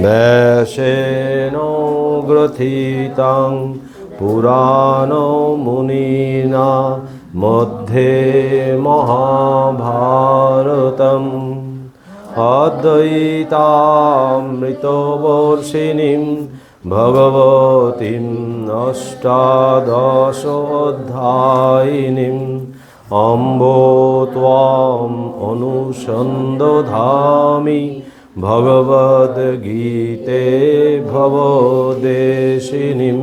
देशेन ग्रथितं पुराणो मुनिना मध्ये महाभारतम् अद्वैतामृतवर्षिणीं भगवतीम् अष्टादशोऽध्यायिनीम् अम्बो त्वाम् अनुसन्दधामि भगवद्गीते भवदेशिनीं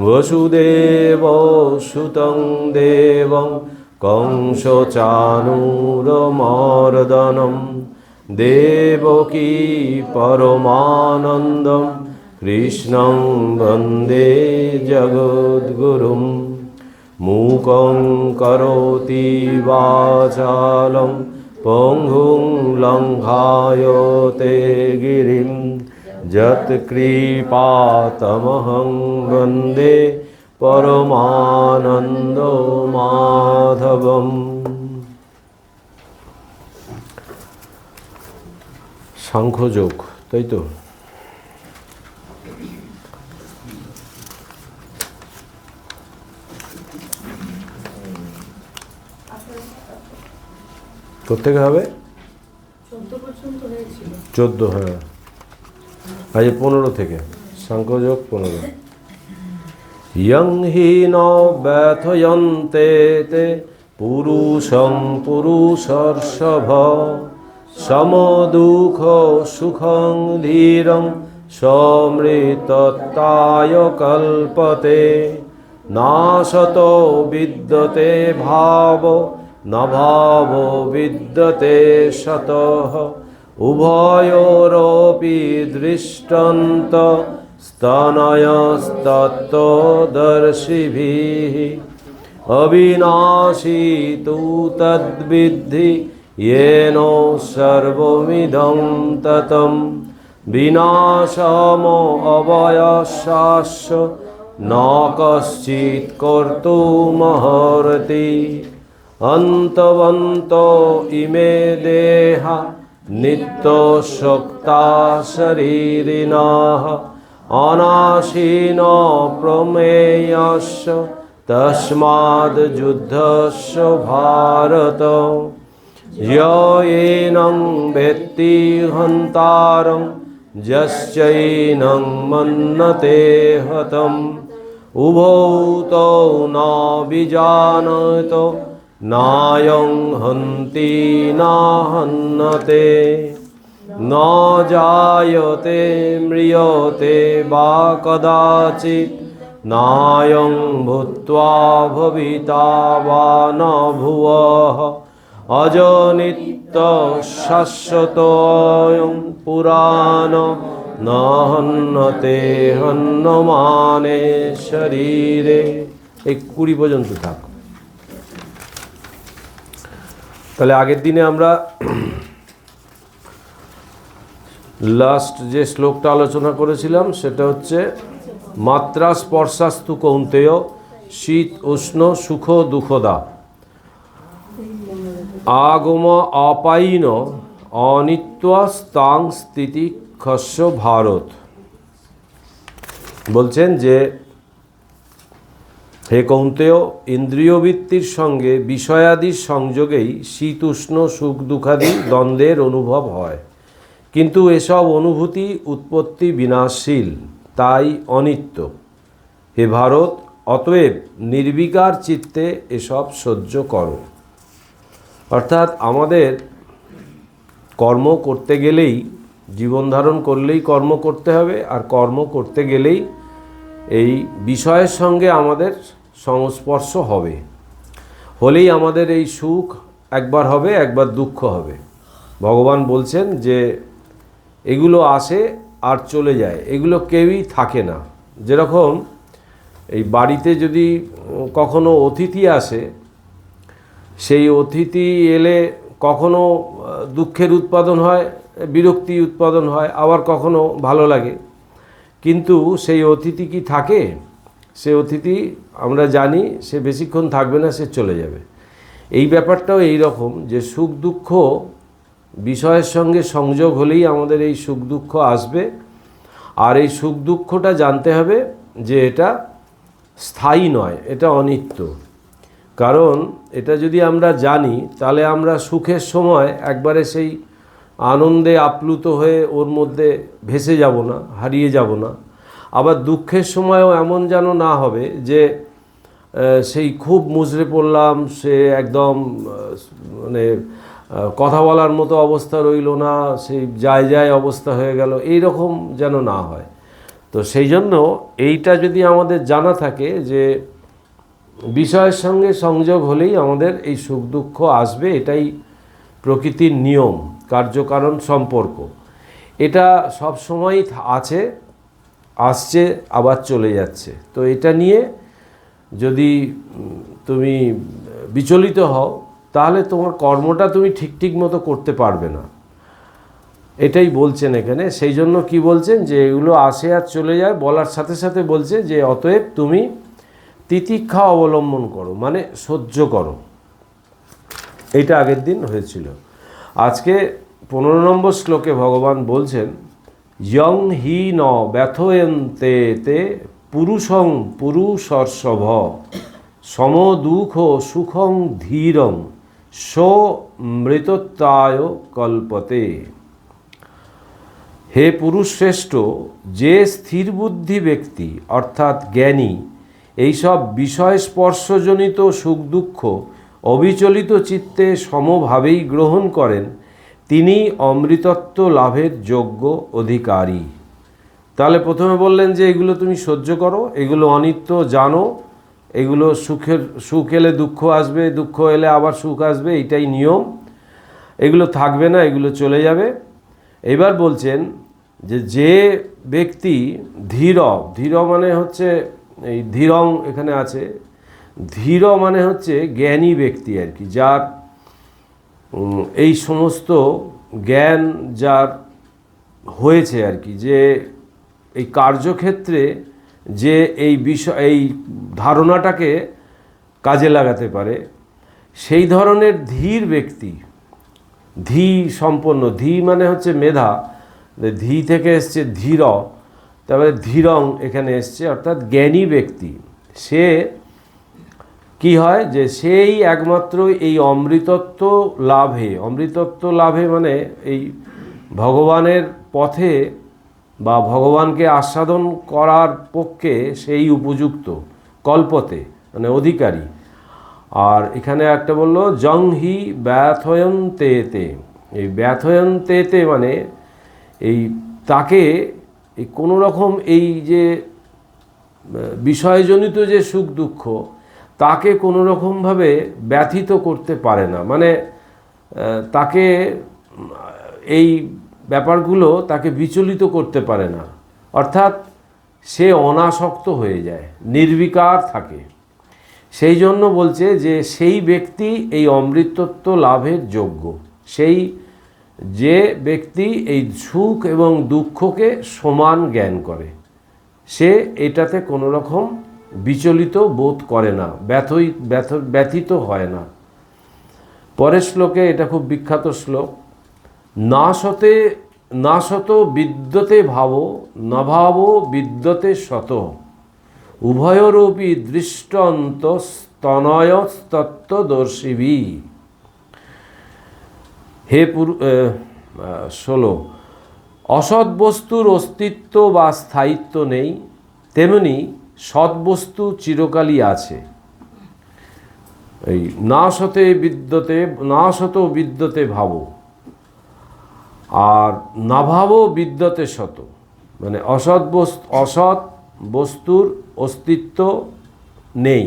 वसुदेवसुतं देवं कंसचाणूरमर्दनं देवकी परमानन्दं कृष्णं वन्दे जगद्गुरुं मूकं करोति वाचालं पंगुं लंघायते गिरिं यत्कृपातमहं वन्दे परमानन्दो माधवम्। सांख्ययोग ताई तो প্রত্যেক হবে 14 হ্যাঁ আজ 15 থেকে সাংখ্যযোগ 15 ইয়ং হি ন ব্যথয়ন্তে তে পুরুষং পুরুষর্ষভ সমদুঃখ সুখং ধীরং সমৃতত্তায় কল্পতে নাশতো বিদ্যতে ভাব न भावो विद्यते शतः उभयोरपि दृष्टान्त स्तनयस्तत्त्वदर्शिभिः अविनाशी तु तद्विद्धि येन सर्वमिदं ततं विनाशमो अवयस्यास्य न कश्चित् कर्तुमर्हति अन्तवन्तो इमे देहा नित्यशोक्ता शरीरिणः अनाशिनो प्रमेयस्य तस्माद् युद्धस्य भारत येनं वेत्ति हन्तारं यश्चैनं मन्यते हतम् उभौ तौ न विजानतो नायं हन्ति न हन्यते न जायते म्रियते वा कदाचित् नायं भूत्वा भविता वा न भुवः अजनित्यः शाश्वतोऽयं पुराणो न हन्यते हन्यमाने शरीरे। 20 পর্যন্ত থাক। তাহলে আগের দিনে আমরা লাস্ট যে শ্লোকটা আলোচনা করেছিলাম সেটা হচ্ছে মাত্রা স্পর্শাস্তু কৌন্তেয় শীত উষ্ণ সুখ দুঃখদা আগম অপায়িন অনিত্যাস্তাং স্থিতি খস্য ভারত। বলছেন যে হে কৌন্তেয় ইন্দ্রিয়বৃত্তির সঙ্গে বিষয়াদির সংযোগেই শীত উষ্ণ সুখ দুঃখাদি দ্বন্দ্বের অনুভব হয়, কিন্তু এসব অনুভূতি উৎপত্তি বিনাশশীল, তাই অনিত্য। হে ভারত, অতএব নির্বিকার চিত্তে এসব সহ্য করো। অর্থাৎ আমাদের কর্ম করতে গেলেই, জীবন ধারণ করলেই কর্ম করতে হবে, আর কর্ম করতে গেলেই এই বিষয়ের সঙ্গে আমাদের সংস্পর্শ হবে, হলেই আমাদের এই সুখ একবার হবে, একবার দুঃখ হবে। ভগবান বলছেন যে এগুলো আসে আর চলে যায়, এগুলো কেউই থাকে না। যেরকম এই বাড়িতে যদি কখনো অতিথি আসে, সেই অতিথি এলে কখনো দুঃখের উৎপাদন হয়, বিরক্তি উৎপাদন হয়, আবার কখনো ভালো লাগে। কিন্তু সেই অতিথি কি থাকে? সে অতিথি আমরা জানি সে বেশিক্ষণ থাকবে না, সে চলে যাবে। এই ব্যাপারটাও এই রকম, যে সুখ দুঃখ বিষয়ের সঙ্গে সংযোগ হলেই আমাদের এই সুখ দুঃখ আসবে। আর এই সুখ দুঃখটা জানতে হবে যে এটা স্থায়ী নয়, এটা অনিত্য। কারণ এটা যদি আমরা জানি তাহলে আমরা সুখের সময় একবারে সেই আনন্দে আপ্লুত হয়ে ওর মধ্যে ভেসে যাব না, হারিয়ে যাব না। আবার দুঃখের সময়ও এমন যেন না হবে যে সেই খুব মুচড়ে পড়লাম, সে একদম মানে কথা বলার মতো অবস্থা রইল না, সেই যায় যায় অবস্থা হয়ে গেল, এই রকম যেন না হয়। তো সেই জন্য এইটা যদি আমাদের জানা থাকে যে বিষয়ের সঙ্গে সংযোগ হলেই আমাদের এই সুখ দুঃখ আসবে, এটাই প্রকৃতির নিয়ম, কার্যকারণ সম্পর্ক। এটা সব সময়ই আছে, আসছে আবার চলে যাচ্ছে। তো এটা নিয়ে যদি তুমি বিচলিত হও তাহলে তোমার কর্মটা তুমি ঠিক মতো করতে পারবে না, এটাই বলছেন এখানে। সেই জন্য কি বলছেন যে এগুলো আসে আর চলে যায়, বলার সাথে সাথে বলছে যে অতএব তুমি তিতিক্ষা অবলম্বন করো, মানে সহ্য করো। এইটা আগের দিন হয়েছিল। আজকে 15 নম্বর শ্লোকে ভগবান বলছেন ইয়ং হি ন ব্যথয়ন্তে তে পুরুষং পুরুষর্ষভ সম দুঃখ সুখং ধীরং মৃতত্বায় কল্পতে। হে পুরুষ শ্রেষ্ঠ, যে স্থির বুদ্ধি ব্যক্তি অর্থাৎ জ্ঞানী এইসব বিষয় স্পর্শজনিত সুখ দুঃখ অবিচলিত চিত্তে সমভাবেই গ্রহণ করেন, তিনি অমৃতত্ব লাভের যোগ্য অধিকারী। তাহলে প্রথমে বললেন যে এগুলো তুমি সহ্য করো, এগুলো অনিত্য জানো, এগুলো সুখ এলে দুঃখ আসবে, দুঃখ এলে আবার সুখ আসবে, এইটাই নিয়ম, এগুলো থাকবে না, এগুলো চলে যাবে। এবার বলছেন যে ব্যক্তি ধীর, ধীর মানে হচ্ছে এই ধীরং এখানে আছে, ধীর মানে হচ্ছে জ্ঞানী ব্যক্তি আর কি, যার এই সমস্ত জ্ঞান যার হয়েছে আর কি, যে এই কার্যক্ষেত্রে যে এই বিষয় এই ধারণাটাকে কাজে লাগাতে পারে, সেই ধরনের ধীর ব্যক্তি, ধী সম্পন্ন, ধী মানে হচ্ছে মেধা, ধী থেকে এসছে ধীর, তারপরে ধীরং এখানে এসছে অর্থাৎ জ্ঞানী ব্যক্তি। সে কি হয় যে সেই একমাত্র এই অমৃতত্ব লাভে মানে এই ভগবানের পথে বা ভগবানকে আস্বাদন করার পক্ষে সেই উপযুক্ত, কল্পতে মানে অধিকারী। আর এখানে একটা বললো জং হি ব্যথয়ন্তেতে, এই ব্যথয়ন্তেতে মানে এই তাকে এই কোনো রকম এই যে বিষয়জনিত যে সুখ দুঃখ তাকে কোনো রকমভাবে ব্যথিত করতে পারে না, মানে তাকে এই ব্যাপারগুলো তাকে বিচলিত করতে পারে না, অর্থাৎ সে অনাসক্ত হয়ে যায়, নির্বিকার থাকে। সেই জন্য বলছে যে সেই ব্যক্তি এই অমৃতত্ব লাভের যোগ্য, সেই যে ব্যক্তি এই সুখ এবং দুঃখকে সমান জ্ঞান করে, সে এটাতে কোনো রকম বিচলিত বোধ করে না, ব্যথিত হয় না। পরের শ্লোকে, এটা খুব বিখ্যাত শ্লোক, না শত বিদ্যতে ভাবো না ভাবো বিদ্যতে শত উভয়োরপি দৃষ্টন্ত স্তনয়স্তত্ত্বদর্শিভি। হে 16, অসৎ বস্তুর অস্তিত্ব বা স্থায়িত্ব নেই, তেমনি সৎবস্তু চিরকালই আছে। এই না শত বিদ্যতে ভাবো আর না ভাবো বিদ্যতে শত, মানে অসৎ বস্তুর অস্তিত্ব নেই,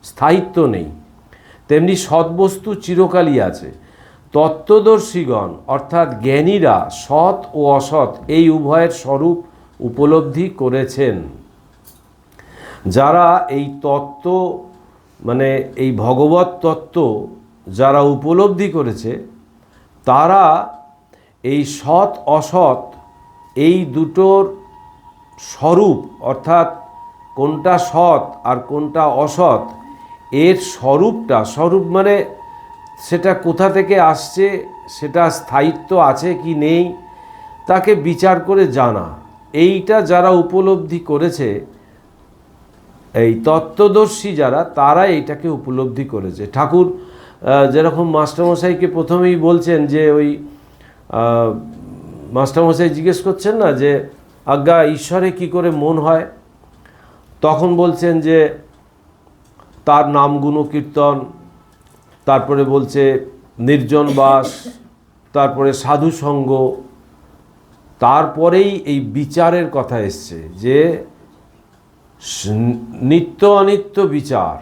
স্থায়িত্ব নেই, তেমনি সৎবস্তু চিরকালই আছে। তত্ত্বদর্শীগণ অর্থাৎ জ্ঞানীরা সৎ ও অসৎ এই উভয়ের স্বরূপ উপলব্ধি করেছেন। যারা এই তত্ত্ব মানে এই ভগবত তত্ত্ব যারা উপলব্ধি করেছে, তারা এই সৎ অসৎ এই দুটোর স্বরূপ, অর্থাৎ কোনটা সৎ আর কোনটা অসৎ, এর স্বরূপ মানে সেটা কোথা থেকে আসছে সেটা স্থায়িত্ব আছে কি নেই তাকে বিচার করে জানা, এইটা যারা উপলব্ধি করেছে, এই তত্ত্বদর্শী যারা, তারা এইটাকে উপলব্ধি করেছে। ঠাকুর যেরকম মাস্টারমশাইকে প্রথমেই বলছেন যে ওই মাস্টারমশাই জিজ্ঞেস করছেন না যে আজ্ঞা ঈশ্বরে কি করে মন হয়, তখন বলছেন যে তার নাম গুণ কীর্তন, তারপরে বলছে নির্জন বাস, তারপরে সাধু সঙ্গ, তারপরেই এই বিচারের কথা এসছে যে নিত্য অনিত্য বিচার।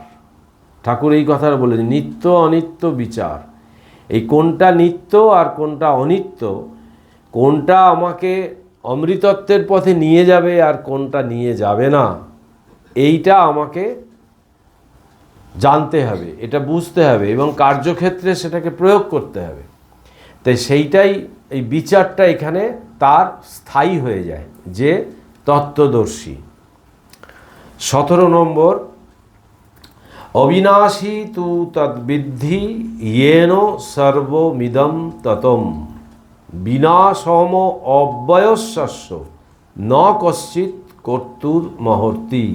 ঠাকুর এই কথাটা বলেন, নিত্য অনিত্য বিচার। এই কোনটা নিত্য আর কোনটা অনিত্য, কোনটা আমাকে অমৃতত্বের পথে নিয়ে যাবে আর কোনটা নিয়ে যাবে না, এইটা আমাকে জানতে হবে, এটা বুঝতে হবে এবং কার্যক্ষেত্রে সেটাকে প্রয়োগ করতে হবে। তাই সেইটাই, এই বিচারটা এখানে তার স্থায়ী হয়ে যায় যে তত্ত্বদর্শী। 17 নম্বর, অবিনাশী তু তদ্বিদ্ধি येन সর্বমিদং ততম বিনাশম অব্যয়স্য ন কশ্চিৎ কর্তুর মহর্তি।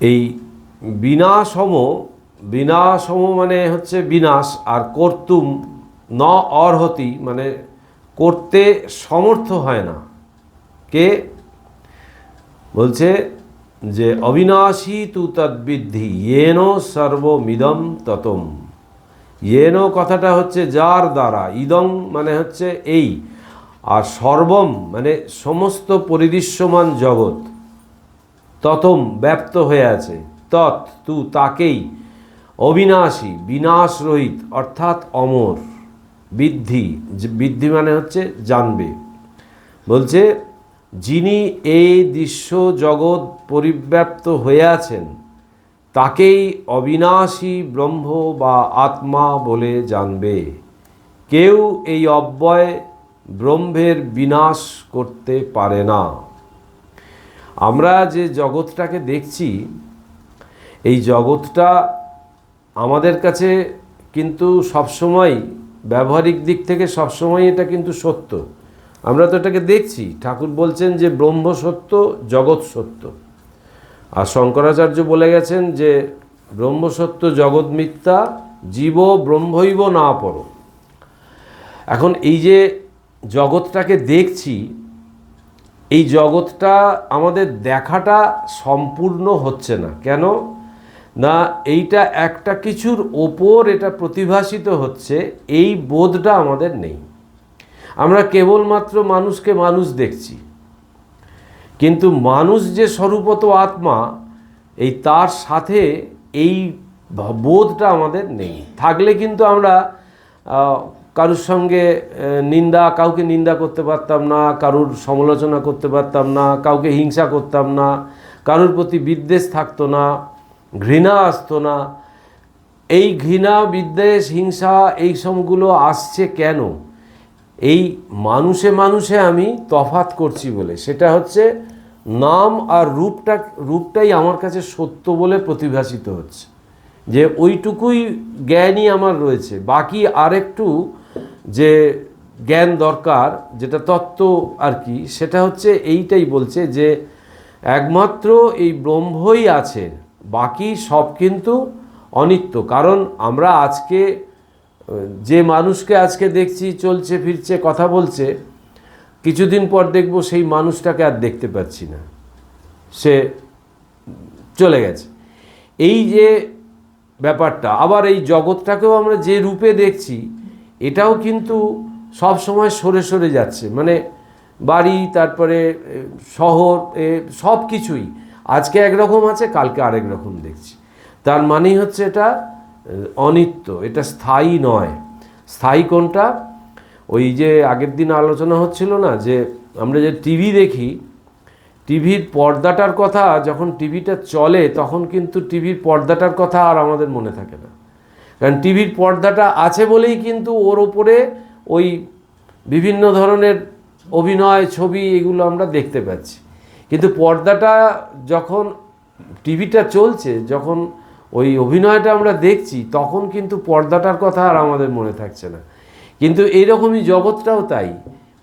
এই বিনাশম, বিনাশম মানে হচ্ছে বিনাশ, আর কর্তুম ন অর্হতি মানে করতে সমর্থ হয় না। কে বলছে যে অবিনাশী তু তদ্বিদ্ধি येन সর্বমিদং ততম। येन কথাটা হচ্ছে যার দ্বারা, ইদং মানে হচ্ছে এই, আর সর্বম মানে সমস্ত পরিদৃশ্যমান জগৎ, ততম ব্যাপ্ত হয়ে আছে, তৎ তু তাকেই, অবিনাশী বিনাশ রহিত অর্থাৎ অমর, বিদ্ধি, বিদ্ধি মানে হচ্ছে জানবে। বলছে যিনি এই দৃশ্য জগৎ পরিব্যাপ্ত হয়ে আছেন তাকেই অবিনাশী ব্রহ্ম বা আত্মা বলে জানবে। কেউ এই অব্যয় ব্রহ্মের বিনাশ করতে পারে না। আমরা যে জগৎটাকে দেখছি, এই জগৎটা আমাদের কাছে কিন্তু সবসময় ব্যবহারিক দিক থেকে সবসময় এটা কিন্তু সত্য। আমরা তো এটাকে দেখছি। ঠাকুর বলছেন যে ব্রহ্ম সত্য, জগৎ সত্য। আর শঙ্করাচার্য বলে গেছেন যে ব্রহ্ম সত্য, জগৎ মিথ্যা, জীব ব্রহ্মৈব না পর। এখন এই যে জগৎটাকে দেখছি, এই জগৎটা আমাদের দেখাটা সম্পূর্ণ হচ্ছে না। কেন না, এইটা একটা কিছুর ওপর এটা প্রতিভাসিত হচ্ছে, এই বোধটা আমাদের নেই। আমরা কেবলমাত্র মানুষকে মানুষ দেখছি, কিন্তু মানুষ যে স্বরূপত আত্মা, এই তার সাথে এই বোধটা আমাদের নেই। থাকলে কিন্তু আমরা কারুর সঙ্গে কাউকে নিন্দা করতে পারতাম না, কারুর সমালোচনা করতে পারতাম না, কাউকে হিংসা করতাম না, কারুর প্রতি বিদ্বেষ থাকতো না, ঘৃণা আসতো না। এই ঘৃণা, বিদ্বেষ, হিংসা এই সবগুলো আসছে কেন? এই মানুষে মানুষে আমি তফাৎ করছি বলে। সেটা হচ্ছে নাম আর রূপটাই আমার কাছে সত্য বলে প্রতিভাসিত হচ্ছে, যে ওইটুকুই জ্ঞানই আমার রয়েছে। বাকি আরেকটু যে জ্ঞান দরকার, যেটা তত্ত্ব আর কি, সেটা হচ্ছে এইটাই বলছে যে একমাত্র এই ব্রহ্মই আছে, বাকি সব কিন্তু অনিত্য। কারণ আমরা আজকে যে মানুষকে আজকে দেখছি, চলছে ফিরছে, কথা বলছে, কিছুদিন পর দেখব সেই মানুষটাকে আর দেখতে পাচ্ছি না, সে চলে গেছে। এই যে ব্যাপারটা, আবার এই জগৎটাকেও আমরা যে রূপে দেখছি, এটাও কিন্তু সব সময় সরে সরে যাচ্ছে। মানে বাড়ি, তারপরে শহর, সব কিছুই আজকে একরকম আছে, কালকে আরেক রকম দেখছি। তার মানেই হচ্ছে এটা অনিত্য, এটা স্থায়ী নয়। স্থায়ী কোনটা? ওই যে আগের দিন আলোচনা হচ্ছিল না, যে আমরা যে টিভি দেখি, টিভির পর্দাটার কথা, যখন টিভিটা চলে তখন কিন্তু টিভির পর্দাটার কথা আর আমাদের মনে থাকে না। কারণ টিভির পর্দাটা আছে বলেই কিন্তু ওর ওপরে ওই বিভিন্ন ধরনের অভিনয়, ছবি, এগুলো আমরা দেখতে পাচ্ছি। কিন্তু পর্দাটা যখন টিভিটা চলছে, যখন ওই অভিনয়টা আমরা দেখছি, তখন কিন্তু পর্দাটার কথা আর আমাদের মনে থাকছে না। কিন্তু এইরকমই জগৎটাও তাই,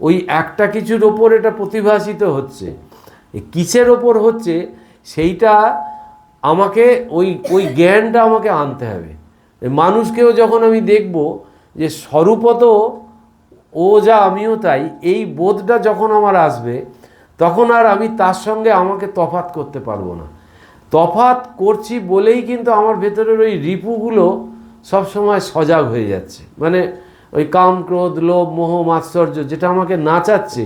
ওই একটা কিছুর ওপর এটা প্রতিভাসিত হচ্ছে। কিসের ওপর হচ্ছে সেইটা আমাকে ওই ওই জ্ঞানটা আমাকে আনতে হবে। মানুষকেও যখন আমি দেখব যে স্বরূপত ও যা আমিও তাই, এই বোধটা যখন আমার আসবে, তখন আর আমি তার সঙ্গে আমাকে তফাৎ করতে পারবো না। তফাৎ করছি বলেই কিন্তু আমার ভেতরের ওই রিপুগুলো সবসময় সজাগ হয়ে যাচ্ছে, মানে ওই কাম, ক্রোধ, লোভ, মোহ, মাৎসর্য যেটা আমাকে নাচাচ্ছে,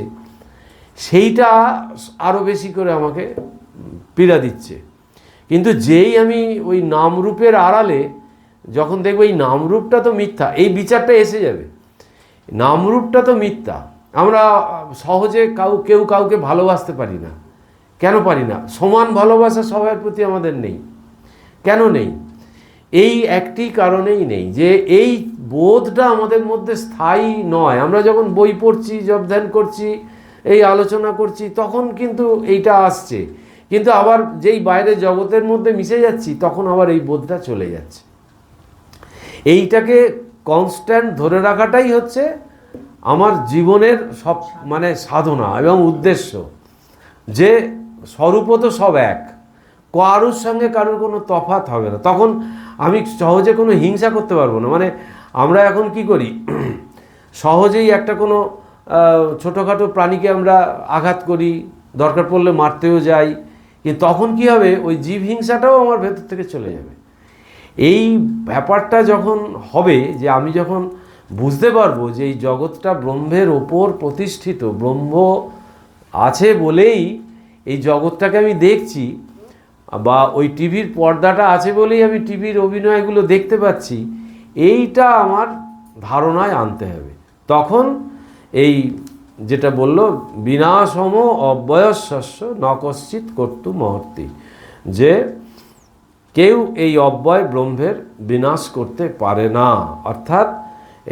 সেইটা আরও বেশি করে আমাকে পীড়া দিচ্ছে। কিন্তু যেই আমি ওই নামরূপের আড়ালে যখন দেখবো এই নামরূপটা তো মিথ্যা, এই বিচারটা এসে যাবে, নামরূপটা তো মিথ্যা। আমরা সহজে কেউ কাউকে ভালোবাসতে পারি না। কেন পারি না? সমান ভালোবাসা সবার প্রতি আমাদের নেই। কেন নেই? এই একটি কারণেই নেই, যে এই বোধটা আমাদের মধ্যে স্থায়ী নয়। আমরা যখন বই পড়ছি, জপ ধ্যান করছি, এই আলোচনা করছি, তখন কিন্তু এইটা আসছে, কিন্তু আবার যেই বাইরে জগতের মধ্যে মিশে যাচ্ছি, তখন আবার এই বোধটা চলে যাচ্ছে। এইটাকে কনস্ট্যান্ট ধরে রাখাটাই হচ্ছে আমার জীবনের সব মানে সাধনা এবং উদ্দেশ্য, যে স্বরূপত সব এক, কারুর সঙ্গে কারুর কোনো তফাৎ হবে না। তখন আমি সহজে কোনো হিংসা করতে পারবো না। মানে আমরা এখন কি করি, সহজেই একটা কোনো ছোটোখাটো প্রাণীকে আমরা আঘাত করি, দরকার পড়লে মারতেও যাই, কিন্তু তখন কি হবে, ওই জীব হিংসাটাও আমার ভেতর থেকে চলে যাবে। এই ব্যাপারটা যখন হবে, যে আমি যখন বুঝতে পারবো যে এই জগৎটা ব্রহ্মের ওপর প্রতিষ্ঠিত, ব্রহ্ম আছে বলেই এই জগৎটাকে আমি দেখছি, বা ওই টিভির পর্দাটা আছে বলেই আমি টিভির অভিনয়গুলো দেখতে পাচ্ছি, এইটা আমার ধারণায় আনতে হবে। তখন এই যেটা বলল, বিনাশম অব্যয়স্য ন কশ্চিৎ কর্তু মহর্তি, যে কেউ এই অব্যয় ব্রহ্মের বিনাশ করতে পারে না। অর্থাৎ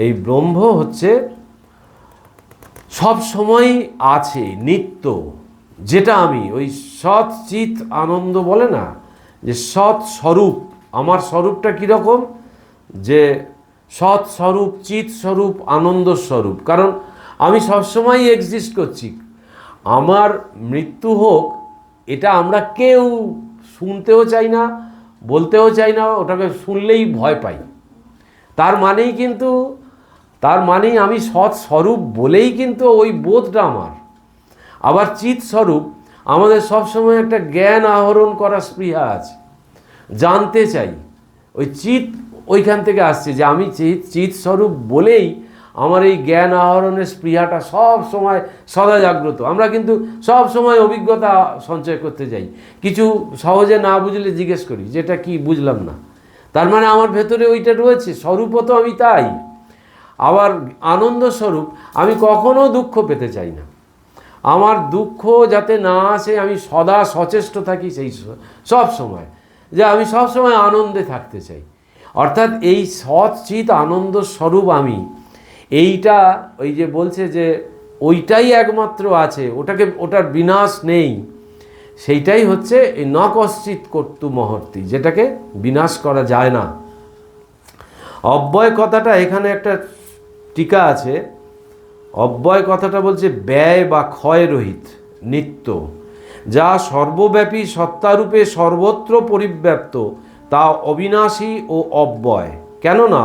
এই ব্রহ্ম হচ্ছে সব সময় আছে, নিত্য। যেটা আমি ওই সৎ চিৎ আনন্দ বলে না, যে সৎ স্বরূপ, আমার স্বরূপটা কীরকম, যে সৎ স্বরূপ, চিৎ স্বরূপ, আনন্দ স্বরূপ। কারণ আমি সবসময় এক্সিস্ট করছি। আমার মৃত্যু হোক, এটা আমরা কেউ শুনতেও চাই না, বলতেও চাই না, ওটাকে শুনলেই ভয় পাই। তার মানেই আমি সৎ স্বরূপ বলেই কিন্তু ওই বোধটা আমার। আবার চিৎ স্বরূপ, আমাদের সবসময় একটা জ্ঞান আহরণ করার স্পৃহা আছে, জানতে চাই। ওই চিৎ ওইখান থেকে আসছে, যে আমি চিৎ স্বরূপ বলেই আমার এই জ্ঞান আহরণের স্পৃহাটা সব সময় সদা জাগ্রত। আমরা কিন্তু সব সময় অভিজ্ঞতা সঞ্চয় করতে যাই, কিছু সহজে না বুঝলে জিজ্ঞেস করি, যেটা কি বুঝলাম না, তার মানে আমার ভেতরে ওইটা রয়েছে, স্বরূপত আমি তাই। আবার আনন্দ স্বরূপ, আমি কখনো দুঃখ পেতে চাই না, আমার দুঃখ যাতে না আসে, আমি সদা সচেষ্ট থাকি সেই সব সময়, যে আমি সব সময় আনন্দে থাকতে চাই। অর্থাৎ এই সৎ চিৎ আনন্দ স্বরূপ আমি, এইটা ওই যে বলছে যে ওইটাই একমাত্র আছে, ওটার বিনাশ নেই, সেইটাই হচ্ছে এই ন কশ্চিৎ কর্তু মহর্তি, যেটাকে বিনাশ করা যায় না। অব্যয় কথাটা এখানে একটা টিকা আছে। অব্যয় কথাটা বলছে ব্যয় বা ক্ষয় রহিত, নিত্য, যা সর্বব্যাপী সত্তারূপে সর্বত্র পরিব্যাপ্ত, তা অবিনাশী ও অব্যয়। কেননা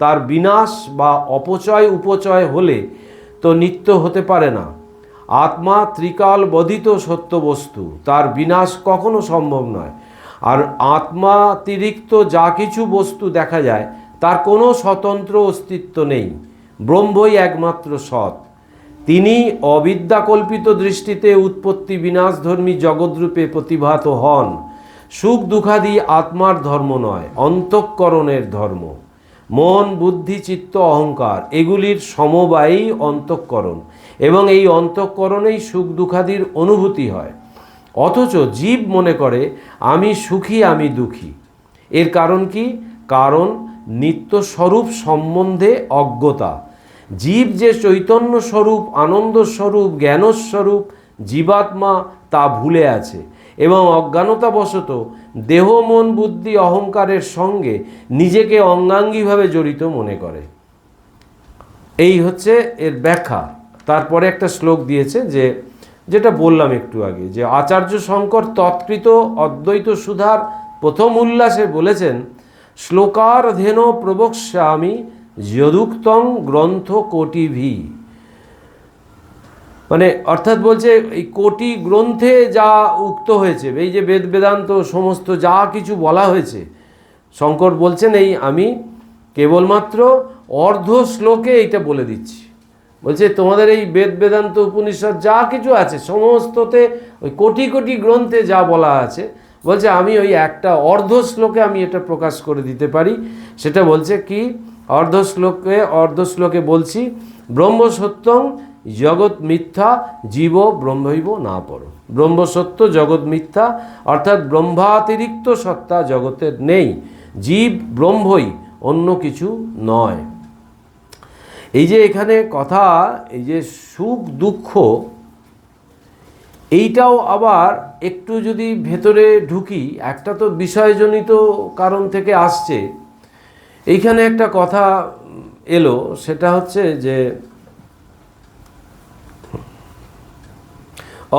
তার বিনাশ বা অপচয় উপচয় হলে তো নিত্য হতে পারে না। আত্মা ত্রিকাল বধিত সত্য বস্তু, তার বিনাশ কখনো সম্ভব নয়। আর আত্মাতিরিক্ত যা কিছু বস্তু দেখা যায়, তার কোনো স্বতন্ত্র অস্তিত্ব নেই। ব্রহ্মই একমাত্র সৎ। তিনি অবিদ্যাকল্পিত দৃষ্টিতে উৎপত্তি বিনাশধর্মী জগৎরূপে প্রতিভাত হন। সুখ দুঃখাদি আত্মার ধর্ম নয়, অন্তঃকরণের ধর্ম। মন, বুদ্ধি, চিত্ত, অহংকার এগুলির সমবায়ই অন্তঃকরণ, এবং এই অন্তঃকরণেই সুখ দুঃখাদির অনুভূতি হয়। অথচ জীব মনে করে আমি সুখী, আমি দুঃখী। এর কারণ কি? কারণ নিত্যস্বরূপ সম্বন্ধে অজ্ঞতা। জীব যে চৈতন্য স্বরূপ, আনন্দ স্বরূপ, জ্ঞানস্বরূপ জীবাত্মা, তা ভুলে আছে। এবং অজ্ঞানতাবশত দেহ মন বুদ্ধি অহংকারের সঙ্গে নিজেকে অঙ্গাঙ্গিভাবে জড়িত মনে করে। এই হচ্ছে এর ব্যাখ্যা। তারপরে একটা শ্লোক দিয়েছে যেটা বললাম একটু আগে, যে আচার্য শঙ্কর তৎকৃত অদ্বৈত সুধার প্রথম উল্লাসে বলেছেন, শ্লোকার ধেন প্রবক্ষ্যামি যদুক্তং গ্রন্থ কোটিভি। মানে অর্থাৎ বলছে এই কোটি গ্রন্থে যা উক্ত হয়েছে, এই যে বেদ বেদান্ত সমস্ত যা কিছু বলা হয়েছে, শঙ্কর বলছেন এই আমি কেবলমাত্র অর্ধ শ্লোকে এইটা বলে দিচ্ছি। বলছে তোমাদের এই বেদ বেদান্ত উপনিষদ যা কিছু আছে সমস্ততে ওই কোটি কোটি গ্রন্থে যা বলা আছে, বলছে আমি ওই একটা অর্ধ শ্লোকে আমি এটা প্রকাশ করে দিতে পারি। সেটা বলছে কি, অর্ধ শ্লোকে বলছি, ব্রহ্ম সত্যং জগৎ মিথ্যা জীব ব্রহ্মৈব না পরো। ব্রহ্ম সত্য, জগৎ মিথ্যা, অর্থাৎ ব্রহ্মাতিরিক্ত সত্তা জগতের নেই, জীব ব্রহ্মই, অন্য কিছু নয়। এই যে এখানে কথা, এই যে সুখ দুঃখ, এইটাও আবার একটু যদি ভেতরে ঢুকি, একটা তো বিষয়জনিত কারণ থেকে আসছে। এইখানে একটা কথা এলো, সেটা হচ্ছে যে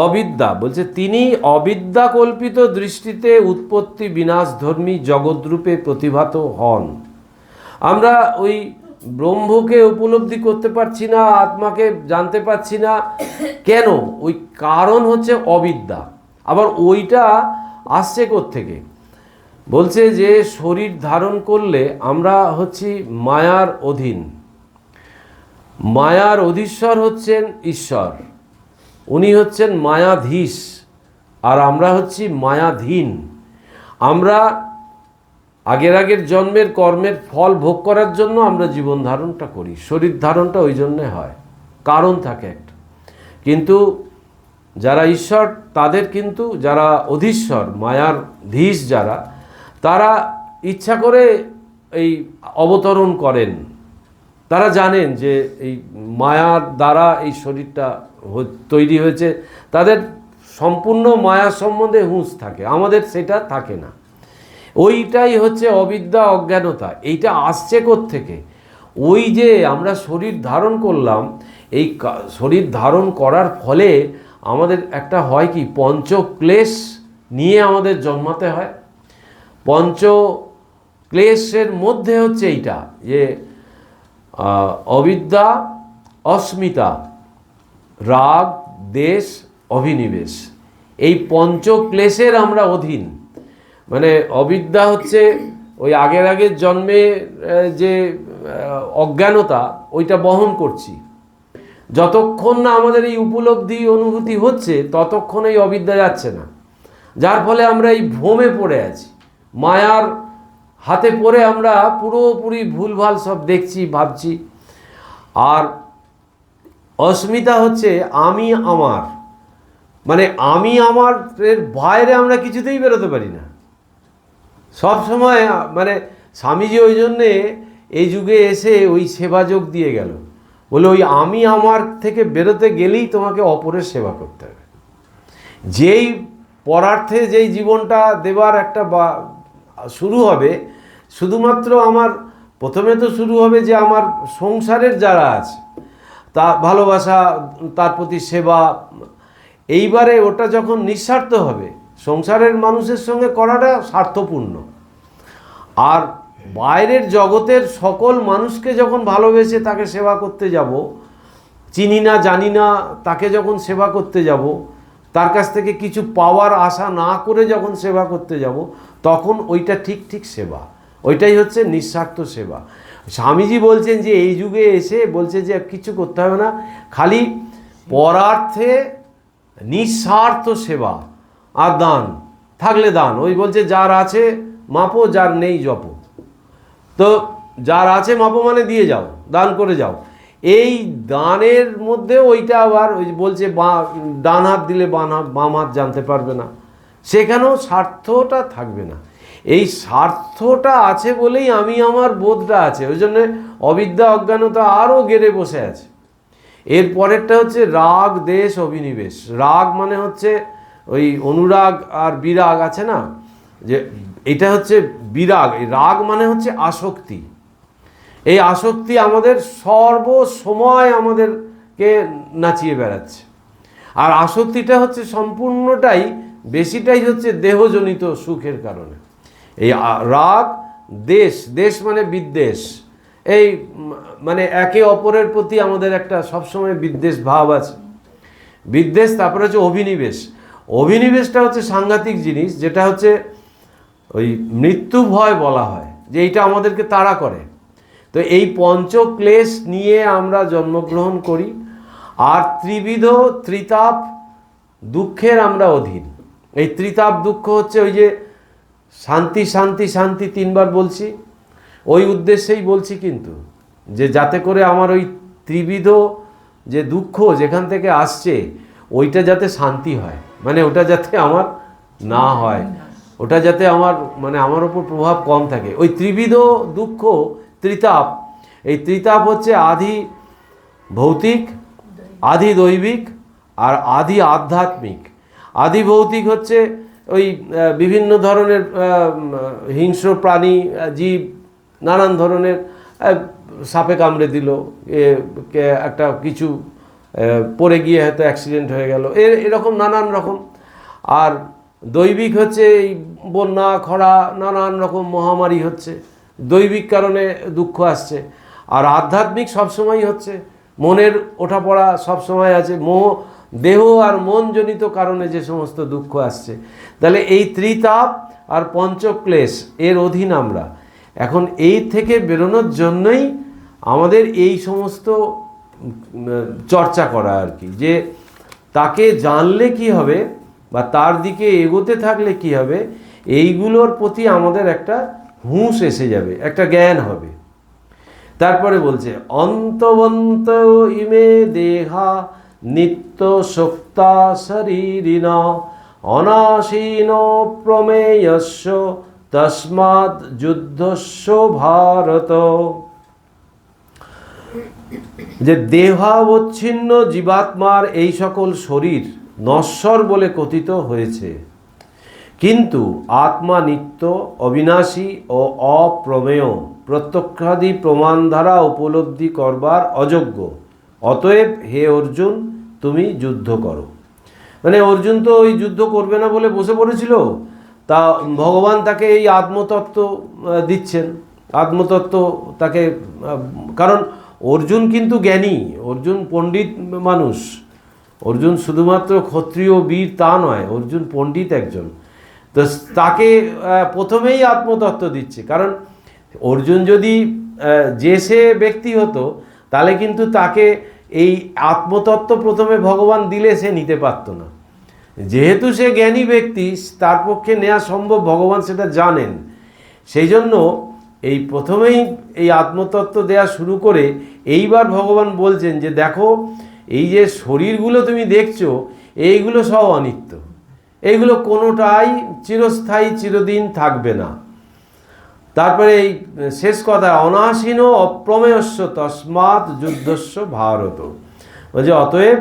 অবিদ্যা। বলছে তিনি অবিদ্যা কল্পিত দৃষ্টিতে উৎপত্তি বিনাশধর্মী জগৎরূপে প্রতিভাত হন। আমরা ওই ব্রহ্মকে উপলব্ধি করতে পারছি না, আত্মাকে জানতে পারছি না, কেন? ওই কারণ হচ্ছে অবিদ্যা। আবার ওইটা আসছে কোত্থেকে? বলছে যে শরীর ধারণ করলে আমরা হচ্ছি মায়ার অধীন, মায়ার অধীশ্বর হচ্ছেন ঈশ্বর, উনি হচ্ছেন মায়াধীশ, আর আমরা হচ্ছি মায়াধীন। আমরা আগের জন্মের কর্মের ফল ভোগ করার জন্য আমরা জীবন ধারণটা করি, শরীর ধারণটা ওই জন্যে হয়, কারণ থাকে একটা। কিন্তু যারা ঈশ্বর, তাদের কিন্তু যারা অধীশ্বর, মায়ার ধীশ যারা, তারা ইচ্ছা করে এই অবতরণ করেন। তারা জানেন যে এই মায়ার দ্বারা এই শরীরটা তৈরি হয়েছে, তাদের সম্পূর্ণ মায়া সম্বন্ধে হুঁশ থাকে, আমাদের সেটা থাকে না। ওইটাই হচ্ছে অবিদ্যা, অজ্ঞানতা। এইটা আসছে কোত্থেকে? ওই যে আমরা শরীর ধারণ করলাম, এই শরীর ধারণ করার ফলে আমাদের একটা হয় কি, পঞ্চক্লেশ নিয়ে আমাদের জন্মাতে হয়। পঞ্চক্লেশের মধ্যে হচ্ছে এইটা যে অবিদ্যা, অস্মিতা, রাগ, দেশ, অভিনিবেশ, এই পঞ্চক্লেশের আমরা অধীন। মানে অবিদ্যা হচ্ছে ওই আগের জন্মে যে অজ্ঞানতা, ওইটা বহন করছি। যতক্ষণ না আমাদের এই উপলব্ধি অনুভূতি হচ্ছে, ততক্ষণ এই অবিদ্যা যাচ্ছে না, যার ফলে আমরা এই ভ্রমে পড়ে আছি, মায়ার হাতে পড়ে আমরা পুরোপুরি ভুলভাল সব দেখছি, ভাবছি। আর অস্মিতা হচ্ছে আমি আমার, মানে আমি আমার এর বাইরে আমরা কিছুতেই বেরোতে পারি না সব সময়। মানে স্বামীজি ওই জন্যে এই যুগে এসে ওই সেবা যোগ দিয়ে গেল, বলে ওই আমি আমার থেকে বেরোতে গেলেই তোমাকে অপরের সেবা করতে হবে। যেই পরার্থে যেই জীবনটা দেবার একটা শুরু হবে, শুধুমাত্র আমার প্রথমে তো শুরু হবে যে আমার সংসারের যারা আছে তা ভালোবাসা, তার প্রতি সেবা। এইবারে ওটা যখন নিঃস্বার্থ হবে, সংসারের মানুষের সঙ্গে করাটা স্বার্থপূর্ণ। আর বাইরের জগতের সকল মানুষকে যখন ভালোবেসে তাকে সেবা করতে যাব, চিনি না জানি না তাকে যখন সেবা করতে যাব, তার কাছ থেকে কিছু পাওয়ার আশা না করে যখন সেবা করতে যাব, তখন ওইটা ঠিক সেবা, ওইটাই হচ্ছে নিঃস্বার্থ সেবা। স্বামীজি বলছেন যে এই যুগে এসে বলছে যে কিছু করতে হবে না, খালি পরার্থে নিঃস্বার্থ সেবা আর দান থাকলে দান। ওই বলছে যার আছে মাপো, যার নেই জপো। তো যার আছে মাপো মানে দিয়ে যাও, দান করে যাও। এই দানের মধ্যে ওইটা আবার ওই বলছে ডান হাত দিলে বাম হাত জানতে পারবে না, সেখানেও স্বার্থটা থাকবে না। এই স্বার্থটা আছে বলেই আমি আমার বোধটা আছে, ওই জন্য অবিদ্যা, অজ্ঞানতা আরও গেড়ে বসে আছে। এর পরেরটা হচ্ছে রাগ, দেশ, অভিনিবেশ। রাগ মানে হচ্ছে ওই অনুরাগ আর বিরাগ আছে না, যে এটা হচ্ছে বিরাগ, এই রাগ মানে হচ্ছে আসক্তি। এই আসক্তি আমাদের সর্বসময় আমাদেরকে নাচিয়ে বেড়াচ্ছে। আর আসক্তিটা হচ্ছে সম্পূর্ণটাই, বেশিটাই হচ্ছে দেহজনিত সুখের কারণে। এই রাগ, দেশ মানে বিদ্বেষ, এই মানে একে অপরের প্রতি আমাদের একটা সবসময় বিদ্বেষ ভাব আছে, বিদ্বেষ। তারপরে হচ্ছে অভিনিবেশ। অভিনিবেশটা হচ্ছে সাংঘাতিক জিনিস, যেটা হচ্ছে ওই মৃত্যু ভয় বলা হয়, যে এইটা আমাদেরকে তাড়া করে। তো এই পঞ্চক্লেশ নিয়ে আমরা জন্মগ্রহণ করি, আর ত্রিতাপ দুঃখের আমরা অধীন। এই ত্রিতাপ দুঃখ হচ্ছে ওই যে শান্তি শান্তি শান্তি 3বার বলছি, ওই উদ্দেশ্যেই বলছি, কিন্তু যে যাতে করে আমার ওই ত্রিবিধ যে দুঃখ যেখান থেকে আসছে ওইটা যাতে শান্তি হয়, মানে ওটা যাতে আমার না হয়, ওটা যাতে আমার মানে আমার ওপর প্রভাব কম থাকে। ওই ত্রিবিধ দুঃখ, ত্রিতাপ, এই ত্রিতাপ হচ্ছে আধি ভৌতিক, আধি দৈবিক আর আধি আধ্যাত্মিক। আধি ভৌতিক হচ্ছে ওই বিভিন্ন ধরনের হিংস্র প্রাণী, জীব, নানান ধরনের, সাপে কামড়ে দিল, একটা কিছু পড়ে গিয়ে হয়তো অ্যাক্সিডেন্ট হয়ে গেল, এরকম নানান রকম। আর দৈবিক হচ্ছে এই বন্যা, খরা, নানান রকম মহামারী হচ্ছে, দৈবিক কারণে দুঃখ আসছে। আর আধ্যাত্মিক সবসময় হচ্ছে মনের ওঠাপড়া সবসময় আছে, দেহ আর মনজনিত কারণে যে সমস্ত দুঃখ আসছে। তাহলে এই ত্রিতাপ আর পঞ্চক্লেশ এর অধীন আমরা। এখন এই থেকে বেরোনোর জন্যই আমাদের এই সমস্ত চর্চা করা আর কি, যে তাকে জানলে কি হবে বা তার দিকে এগোতে থাকলে কি হবে, এইগুলোর প্রতি আমাদের একটা হুঁশ এসে যাবে, একটা জ্ঞান হবে। তারপরে বলছে অন্তবন্ত ইমে দেহা নিত্য শক্তা শরীরিণ অনাসীন প্রমেয়স্য তস্মাৎ যুদ্ধস্য ভারত। যে দেহাবচ্ছিন্ন জীবাত্মার এই সকল শরীর নশ্বর বলে কথিত হয়েছে, কিন্তু আত্মা নিত্য, অবিনাশী ও অপ্রমেয়, প্রত্যক্ষাদি প্রমাণ দ্বারা উপলব্ধি করবার অযোগ্য। অতএব হে অর্জুন, তুমি যুদ্ধ করো। মানে অর্জুন তো ওই যুদ্ধ করবে না বলে বসে পড়েছিল, তা ভগবান তাকে এই আত্মতত্ত্ব দিচ্ছেন। আত্মতত্ত্ব তাকে, কারণ অর্জুন কিন্তু জ্ঞানী, অর্জুন পণ্ডিত মানুষ, অর্জুন শুধুমাত্র ক্ষত্রিয় বীর তা নয়, অর্জুন পণ্ডিত একজন। তো তাকে প্রথমেই আত্মতত্ত্ব দিচ্ছে, কারণ অর্জুন যদি যে সে ব্যক্তি হতো তাহলে কিন্তু তাকে এই আত্মতত্ত্ব প্রথমে ভগবান দিলে সে নিতে পারত না। যেহেতু সে জ্ঞানী ব্যক্তি, তার পক্ষে নেওয়া সম্ভব, ভগবান সেটা জানেন। সেই জন্য এই প্রথমেই এই আত্মতত্ত্ব দেয়া শুরু করে এইবার ভগবান বলছেন যে দেখো, এই যে শরীরগুলো তুমি দেখছো এইগুলো সব অনিত্য, এইগুলো কোনোটাই চিরস্থায়ী চিরদিন থাকবে না। তারপরে এই শেষ কথা অনাসীন অপ্রমেয়স্য তস্মাৎ যুদ্ধস্য ভারত। বলছে অতএব,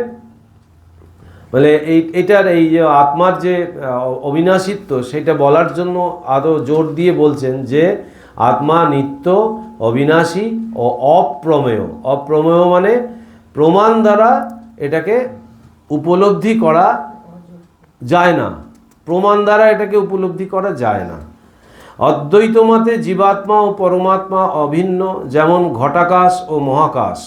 মানে এটার এই যে আত্মার যে অবিনাশিত্ব সেটা বলার জন্য আদৌ জোর দিয়ে বলছেন যে আত্মা নিত্য, অবিনাশী ও অপ্রমেয়। অপ্রমেয় মানে প্রমাণ দ্বারা এটাকে উপলব্ধি করা যায় না, প্রমাণ দ্বারা এটাকে উপলব্ধি করা যায় না। অদ্বৈত মতে জীবাত্মা ও পরমাত্মা অভিন্ন, যেমন ঘটাকাশ ও মহাকাশ।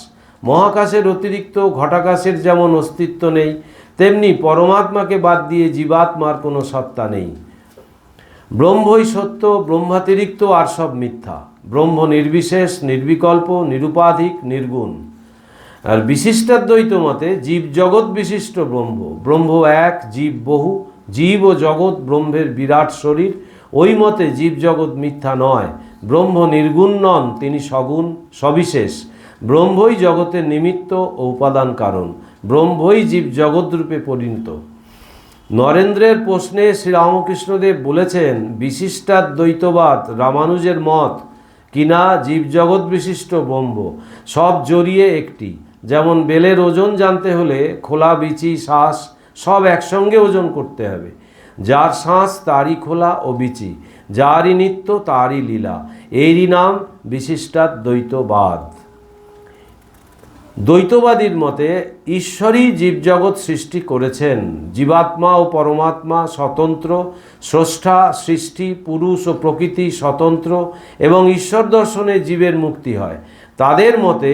মহাকাশের অতিরিক্ত ঘটাকাশের যেমন অস্তিত্ব নেই, তেমনি পরমাত্মাকে বাদ দিয়ে জীবাত্মার কোনো সত্তা নেই। ব্রহ্মই সত্য, ব্রহ্মাতিরিক্ত আর সব মিথ্যা। ব্রহ্ম নির্বিশেষ, নির্বিকল্প, নিরুপাধিক, নির্গুণ। আর বিশিষ্টাদ্বৈত মতে জীব জগৎ বিশিষ্ট ব্রহ্ম। ব্রহ্ম এক, জীব বহু, জীব ও জগৎ ব্রহ্মের বিরাট শরীর। ওই মতে জীব জগৎ মিথ্যা নয়। ব্রহ্ম নির্গুণ নন, তিনি সগুণ, সবিশেষ। ব্রহ্মই জগতের নিমিত্ত ও উপাদান কারণ। ব্রহ্মই জীব জগৎ রূপে পরিণত। নরেন্দ্রের প্রশ্নে শ্রীরামকৃষ্ণদেব বলেছেন, বিশিষ্টাদ্বৈতবাদ রামানুজের মত কিনা জীবজগৎ বিশিষ্ট ব্রহ্ম, সব জড়িয়ে একটি। যেমন বেলের ওজন জানতে হলে খোলা বিচি, শ্বাস, সব একসঙ্গে ওজন করতে হবে। যার শ্বাস তারই খোলা ও বিচি, যারই নিত্য তারই লীলা, এরই নাম বিশিষ্টাদ্বৈতবাদ। দ্বৈতবাদীর মতে ঈশ্বরই জীবজগৎ সৃষ্টি করেছেন। জীবাত্মা ও পরমাত্মা স্বতন্ত্র, স্রষ্টা, সৃষ্টি, পুরুষ ও প্রকৃতি স্বতন্ত্র এবং ঈশ্বর দর্শনে জীবের মুক্তি হয়। তাদের মতে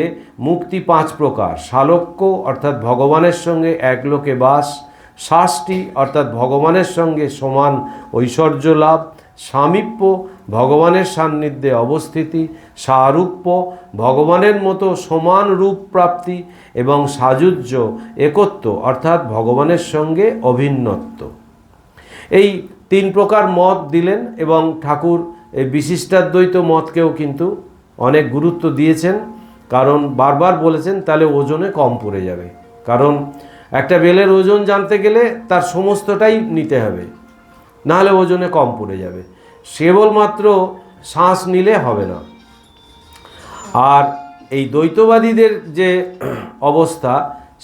মুক্তি 5 প্রকার: সালোক্য অর্থাৎ ভগবানের সঙ্গে এক লোকে বাস, শাস্তি অর্থাৎ ভগবানের সঙ্গে সমান ঐশ্বর্য লাভ, সামীপ্য ভগবানের সান্নিধ্যে অবস্থিতি, সারূপ্য ভগবানের মতো সমান রূপ প্রাপ্তি এবং সাযুজ্য একত্ব অর্থাৎ ভগবানের সঙ্গে অভিন্নত্ব। এই 3 প্রকার মত দিলেন এবং ঠাকুর এই বিশিষ্টাদ্বৈত মতকেও কিন্তু অনেক গুরুত্ব দিয়েছেন, কারণ বারবার বলেছেন তাহলে ওজনে কম পড়ে যাবে। কারণ একটা বেলের ওজন জানতে গেলে তার সমস্তটাই নিতে হবে, নাহলে ওজনে কম পড়ে যাবে। কেবলমাত্র শ্বাস নিলে হবে না। আর এই দ্বৈতবাদীদের যে অবস্থা,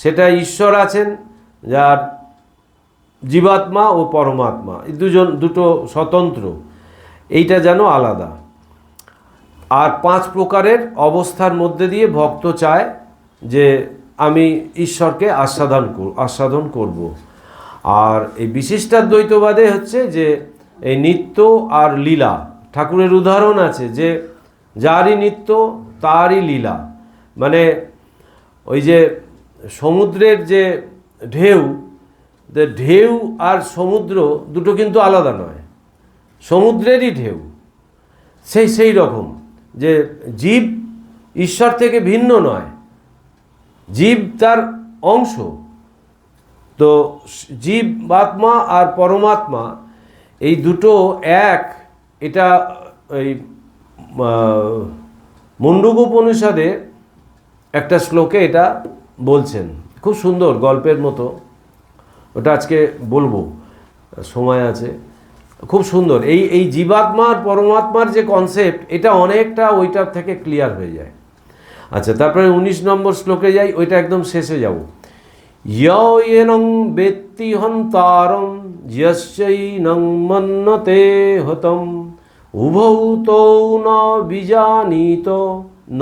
সেটা ঈশ্বর আছেন, যার জীবাত্মা ও পরমাত্মা এই দুটো স্বতন্ত্র, এইটা যেন আলাদা। আর 5 প্রকারের অবস্থার মধ্যে দিয়ে ভক্ত চায় যে আমি ঈশ্বরকে আস্বাদন করব। আর এই বিশিষ্টাদ্বৈতবাদে হচ্ছে যে এই নিত্য আর লীলা। ঠাকুরের উদাহরণ আছে যে যারই নিত্য তারই লীলা, মানে ওই যে সমুদ্রের যে ঢেউ, ঢেউ আর সমুদ্র দুটো কিন্তু আলাদা নয়, সমুদ্রেরই ঢেউ। সেই রকম যে জীব ঈশ্বর থেকে ভিন্ন নয়, জীব তার অংশ। তো জীবাত্মা আর পরমাত্মা এই দুটো এক, এটা এই মুন্ডকোপনিষদে একটা শ্লোকে এটা বলছেন, খুব সুন্দর গল্পের মতো। ওটা আজকে বলবো, সময় আছে। খুব সুন্দর এই জীবাত্মা আর পরমাত্মার যে কনসেপ্ট, এটা অনেকটা ওইটার থেকে ক্লিয়ার হয়ে যায়। আচ্ছা, তারপরে 19 নম্বর শ্লোকে যাই, ওইটা একদম শেষে যাব। ইয়ং বেত্তি হন্তারম যস্যৈনং মন্যতে হতম উভৌ তৌ ন বিজানীত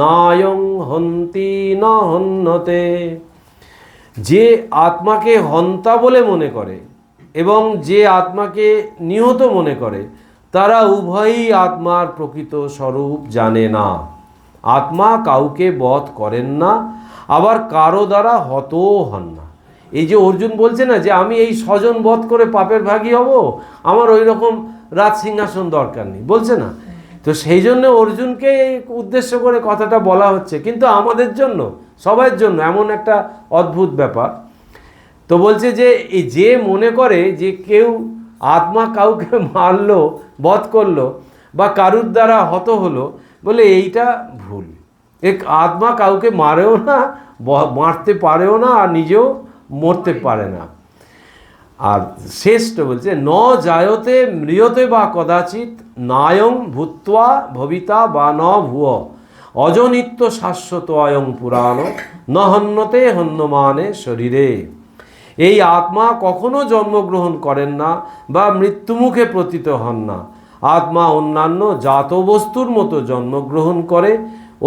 নায়ং হন্তি ন হন্যতে। যে আত্মাকে হন্তা বলে মনে করে এবং যে আত্মাকে নিহত মনে করে, তারা উভয়ই আত্মার প্রকৃত স্বরূপ জানে না। আত্মা কাউকে বধ করেন না, আবার কারো দ্বারা হতও হন না। এই যে অর্জুন বলছে না যে আমি এই স্বজন বধ করে পাপের ভাগী হব, আমার ওই রকম রাজ সিংহাসন দরকার নেই, বলছে না? তো সেই জন্য অর্জুনকে উদ্দেশ্য করে কথাটা বলা হচ্ছে, কিন্তু আমাদের জন্য, সবার জন্য এমন একটা অদ্ভুত ব্যাপার। তো বলছে যে এই যে মনে করে যে কেউ আত্মা কাউকে মারলো, বধ করলো বা কারুর দ্বারা হত হলো, বলে এইটা ভুল। এক আত্মা কাউকে মারেও না, মারতে পারেও না, আর নিজেও মরতে পারে না। আর শেষটা বলছে ন জায়তে ম্রিয়তে বা কদাচিৎ নায়ং ভূত্বা ভবিতা বা ন ভুয় অজনিত্য শাশ্বত অয়ং পুরাণ ন হন্যতে হন্যমানে শরীরে। এই আত্মা কখনো জন্মগ্রহণ করেন না বা মৃত্যুমুখে পতিত হন না। আত্মা অন্যান্য জাত বস্তুর মতো জন্মগ্রহণ করে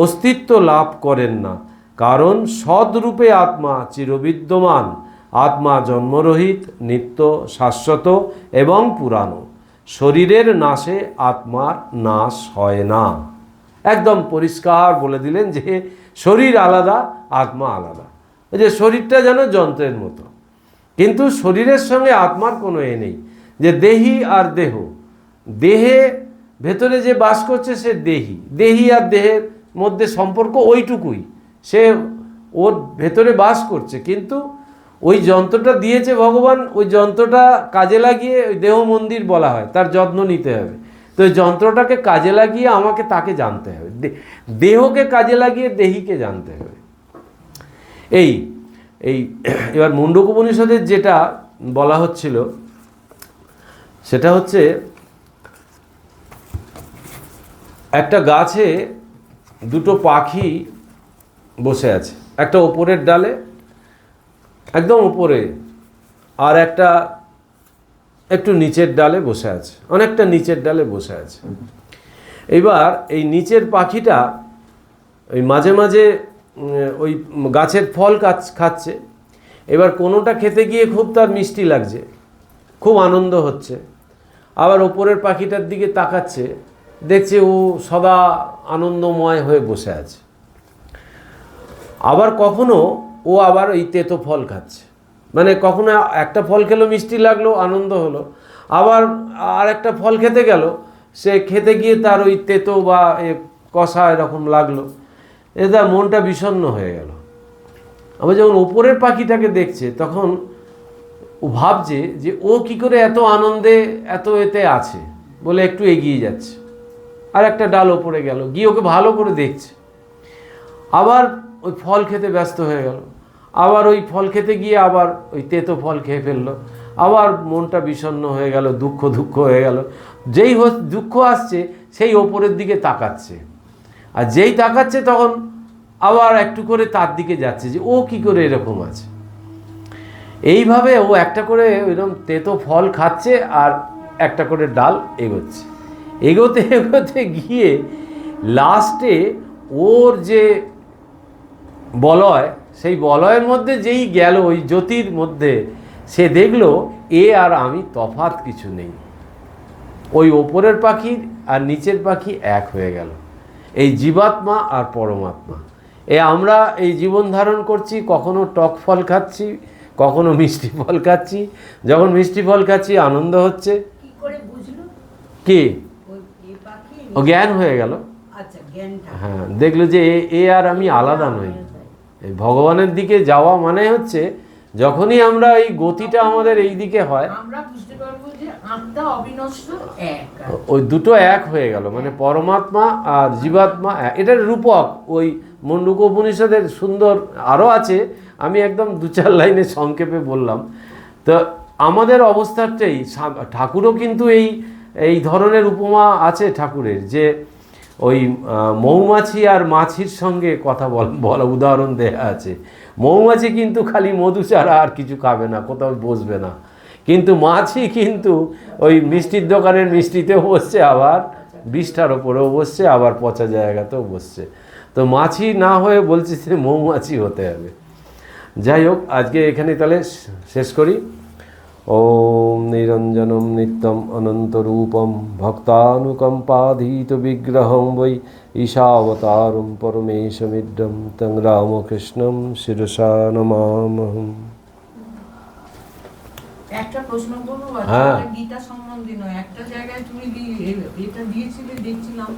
অস্তিত্ব লাভ করেন না, কারণ সদ্রূপে আত্মা চিরবিদ্যমান। আত্মা জন্মরহিত, নিত্য, শাশ্বত এবং পুরানো। শরীরের নাশে আত্মার নাশ হয় না। একদম পরিষ্কার বলে দিলেন যে শরীর আলাদা, আত্মা আলাদা। এই যে শরীরটা যেন যন্ত্রের মতো, কিন্তু শরীরের সঙ্গে আত্মার কোনো নেই। যে দেহি আর দেহ, দেহে ভেতরে যে বাস করছে সে দেহি, দেহি আর দেহের মধ্যে সম্পর্ক ওইটুকুই, সে ওর ভেতরে বাস করছে। কিন্তু ওই যন্ত্রটা দিয়েছে ভগবান, ওই যন্ত্রটা কাজে লাগিয়ে ওই দেহ মন্দির বলা হয়, তার যত্ন নিতে হবে। তো ওই যন্ত্রটাকে কাজে লাগিয়ে আমাকে তাকে জানতে হবে, দেহকে কাজে লাগিয়ে দেহিকে জানতে হবে। এই এবার মুন্ডকোপনিষদের যেটা বলা হচ্ছিল সেটা হচ্ছে একটা গাছে দুটো পাখি বসে আছে, একটা ওপরের ডালে, একদম উপরে, আর একটা একটু নিচের ডালে বসে আছে, অনেকটা নিচের ডালে বসে আছে। এবার এই নিচের পাখিটা ওই মাঝে মাঝে ওই গাছের ফল খাচ্ছে। এবার কোনোটা খেতে গিয়ে খুব তার মিষ্টি লাগছে, খুব আনন্দ হচ্ছে। আবার ওপরের পাখিটার দিকে তাকাচ্ছে, দেখছে ও সদা আনন্দময় হয়ে বসে আছে। আবার কখনো ও আবার ওই তেতো ফল খাচ্ছে, মানে কখনো একটা ফল খেলো মিষ্টি লাগলো, আনন্দ হলো, আবার আর একটা ফল খেতে গেল, সে খেতে গিয়ে তার ওই তেতো বা কষা এরকম লাগলো, তার মনটা বিষণ্ণ হয়ে গেল। আবার যখন ওপরের পাখিটাকে দেখছে তখন ও ভাবছে যে ও কি করে এত আনন্দে এত এতে আছে, বলে একটু এগিয়ে যাচ্ছে, আর একটা ডাল ওপরে গেল, গিয়ে ওকে ভালো করে দেখছে। আবার ওই ফল খেতে ব্যস্ত হয়ে গেল, আবার ওই ফল খেতে গিয়ে আবার ওই তেতো ফল খেয়ে ফেললো, আবার মনটা বিষণ্ণ হয়ে গেল, দুঃখ হয়ে গেল। যেই দুঃখ আসছে সেই ওপরের দিকে তাকাচ্ছে, আর যেই তাকাচ্ছে তখন আবার একটু করে তার দিকে যাচ্ছে যে ও কি করে এরকম আছে। এইভাবে ও একটা করে ওইরকম তেতো ফল খাচ্ছে আর একটা করে ডাল এগোচ্ছে। এগোতে এগোতে গিয়ে লাস্টে ওর যে বলয়, সেই বলয়ের মধ্যে যেই গেল ওই জ্যোতির মধ্যে, সে দেখলো এ আর আমি তফাৎ কিছু নেই। ওই ওপরের পাখির আর নিচের পাখি এক হয়ে গেল, এই জীবাত্মা আর পরমাত্মা। আমরা এই জীবন ধারণ করছি, কখনো টক ফল খাচ্ছি, কখনো মিষ্টি ফল খাচ্ছি। যখন মিষ্টি ফল খাচ্ছি আনন্দ হচ্ছে, কি ও জ্ঞান হয়ে গেল। হ্যাঁ, দেখলো যে এ আর আমি আলাদা নই। এই ভগবানের দিকে যাওয়া মানে হচ্ছে যখনই আমরা এই গতিটা আমাদের এই দিকে হয়, আমরা বুঝতে পারবো যে আত্মা অবিনশ্বর এক, ওই দুটো এক হয়ে গেল, মানে পরমাত্মা আর জীবাত্মা এক। এটার রূপক ওই মুন্ডুক উপনিষদের সুন্দর আরও আছে, আমি একদম 2-4 লাইনে সংক্ষেপে বললাম। তো আমাদের অবস্থাটাই, ঠাকুরও কিন্তু এই ধরনের উপমা আছে ঠাকুরের, যে ওই মৌমাছি আর মাছির সঙ্গে কথা বলা উদাহরণ দেয়া আছে। মৌমাছি কিন্তু খালি মধু ছাড়া আর কিছু খাবে না, কোথাও বসবে না, কিন্তু মাছি কিন্তু ওই মিষ্টির দোকানের মিষ্টিতেও বসছে, আবার বিষ্ঠার ওপরেও বসছে, আবার পচা জায়গাতেও বসছে। তো মাছি না হয়ে বলছি যে মৌমাছি হতে হবে। যাই হোক, আজকে এখানে তাহলে শেষ করি। ওম নিরঞ্জনম নিত্যম অনন্তরূপম ভক্তানুকম্পাধীত বিগ্রহং বৈ ঈশাবতারম পরমেশমিড্ডম তং রামকৃষ্ণম শিরসা নমামহম। একটা প্রশ্ন করবো, হ্যাঁ, গীতা সম্বন্ধে নয়, একটা জায়গায় তুমি এটা দিয়েছিলে দেখছিলাম,